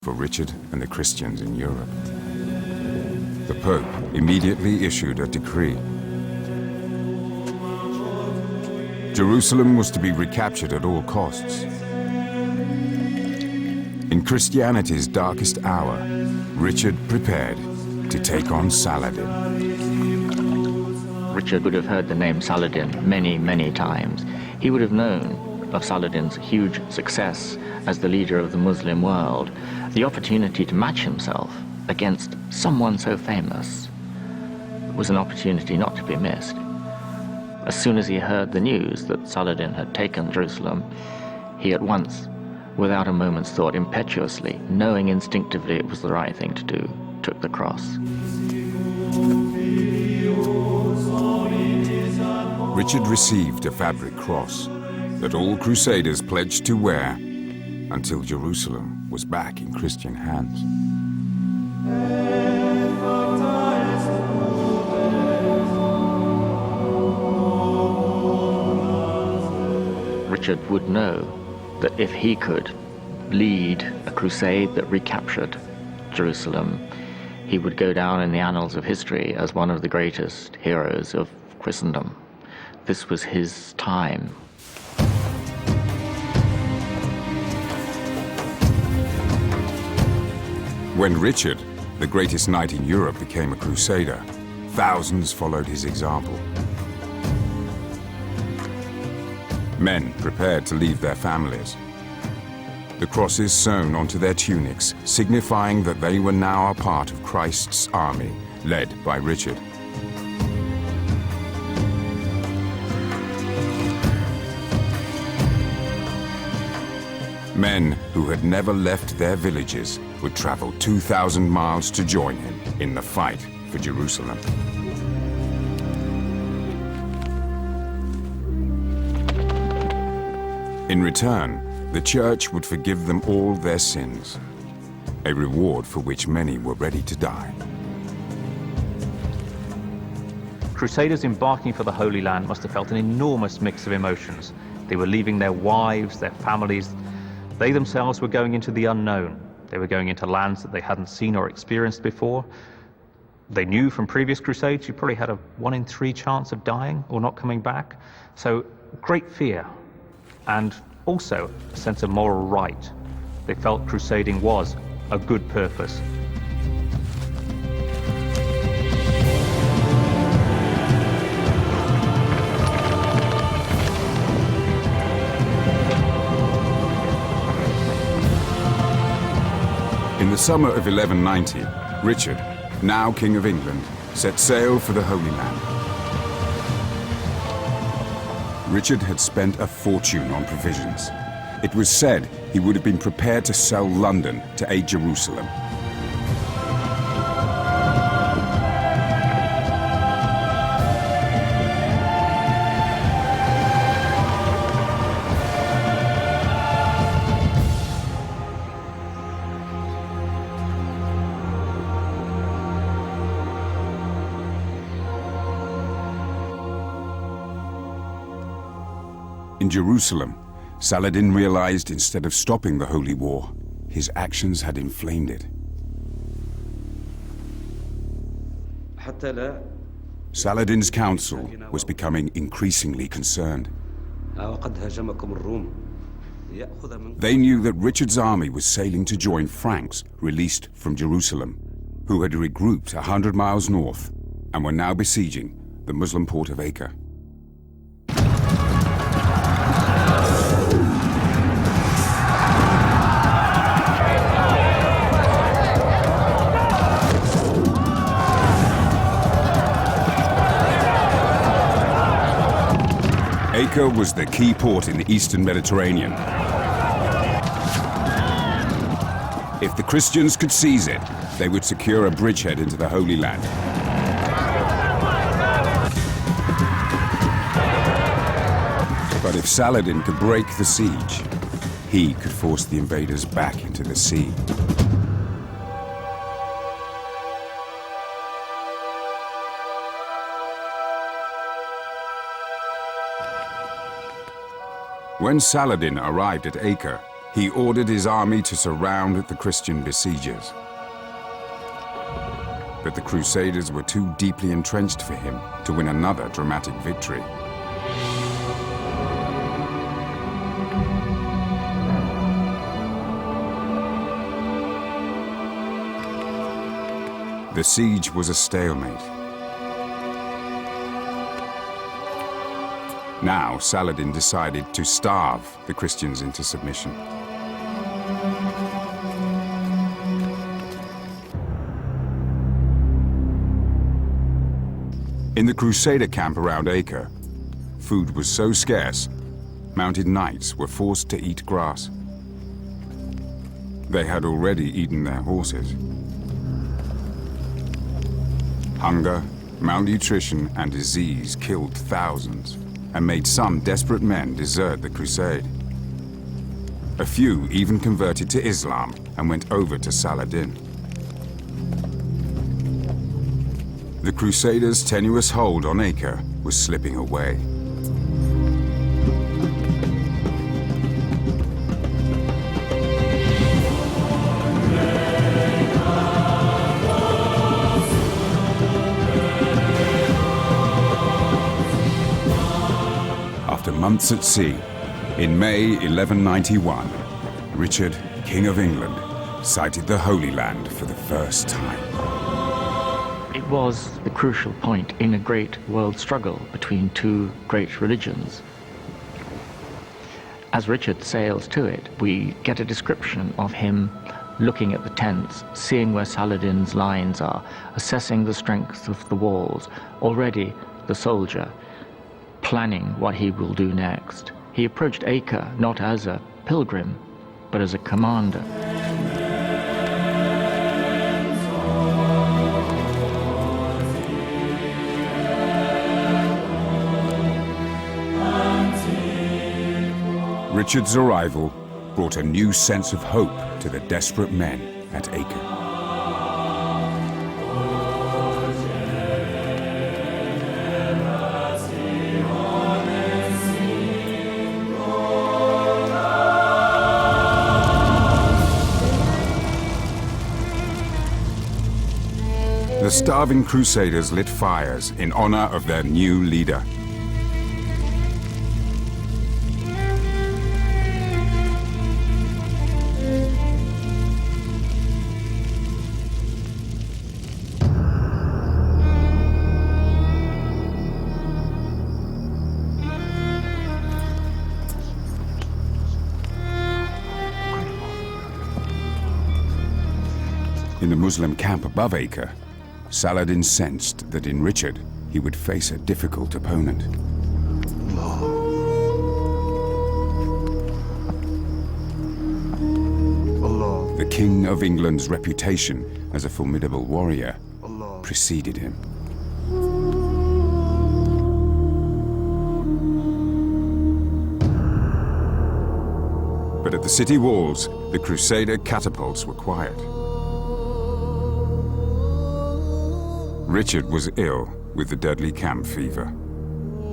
for Richard and the Christians in Europe. The Pope immediately issued a decree. Jerusalem was to be recaptured at all costs. In Christianity's darkest hour, Richard prepared to take on Saladin. Richard would have heard the name Saladin many, many times. He would have known of Saladin's huge success as the leader of the Muslim world. The opportunity to match himself against someone so famous was an opportunity not to be missed. As soon as he heard the news that Saladin had taken Jerusalem, he at once, without a moment's thought, impetuously, knowing instinctively it was the right thing to do, took the cross. Richard received a fabric cross that all Crusaders pledged to wear until Jerusalem was back in Christian hands. Richard would know that if he could lead a crusade that recaptured Jerusalem, he would go down in the annals of history as one of the greatest heroes of Christendom. This was his time. When Richard, the greatest knight in Europe, became a crusader, thousands followed his example. Men prepared to leave their families. The crosses sewn onto their tunics, signifying that they were now a part of Christ's army, led by Richard. Men who had never left their villages would travel 2,000 miles to join him in the fight for Jerusalem. In return, the Church would forgive them all their sins, a reward for which many were ready to die. Crusaders embarking for the Holy Land must have felt an enormous mix of emotions. They were leaving their wives, their families. They themselves were going into the unknown. They were going into lands that they hadn't seen or experienced before. They knew from previous crusades you probably had a 1 in 3 chance of dying or not coming back. So great fear, and also a sense of moral right. They felt crusading was a good purpose. In the summer of 1190, Richard, now King of England, set sail for the Holy Land. Richard had spent a fortune on provisions. It was said he would have been prepared to sell London to aid Jerusalem. In Jerusalem, Saladin realized instead of stopping the Holy War, his actions had inflamed it. Saladin's council was becoming increasingly concerned. They knew that Richard's army was sailing to join Franks released from Jerusalem, who had regrouped 100 miles north and were now besieging the Muslim port of Acre. Acre was the key port in the eastern Mediterranean. If the Christians could seize it, they would secure a bridgehead into the Holy Land. But if Saladin could break the siege, he could force the invaders back into the sea. When Saladin arrived at Acre, he ordered his army to surround the Christian besiegers. But the Crusaders were too deeply entrenched for him to win another dramatic victory. The siege was a stalemate. Now Saladin decided to starve the Christians into submission. In the Crusader camp around Acre, food was so scarce, mounted knights were forced to eat grass. They had already eaten their horses. Hunger, malnutrition, and disease killed thousands and made some desperate men desert the crusade. A few even converted to Islam and went over to Saladin. The Crusaders' tenuous hold on Acre was slipping away. After months at sea, in May 1191, Richard, King of England, sighted the Holy Land for the first time. It was the crucial point in a great world struggle between two great religions. As Richard sails to it, we get a description of him looking at the tents, seeing where Saladin's lines are, assessing the strength of the walls, already the soldier, planning what he will do next. He approached Acre not as a pilgrim, but as a commander. Richard's arrival brought a new sense of hope to the desperate men at Acre. The starving Crusaders lit fires in honor of their new leader. In the Muslim camp above Acre, Saladin sensed that in Richard he would face a difficult opponent. The King of England's reputation as a formidable warrior preceded him. But at the city walls, the Crusader catapults were quiet. Richard was ill with the deadly camp fever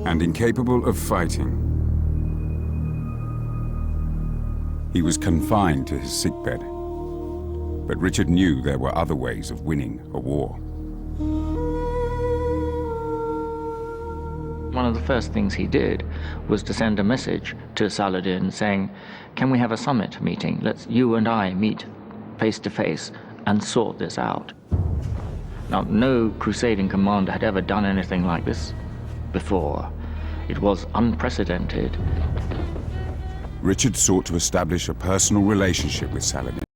and incapable of fighting. He was confined to his sickbed, but Richard knew there were other ways of winning a war. One of the first things he did was to send a message to Saladin saying, "Can we have a summit meeting? Let's you and I meet face to face and sort this out." Now, no crusading commander had ever done anything like this before. It was unprecedented. Richard sought to establish a personal relationship with Saladin.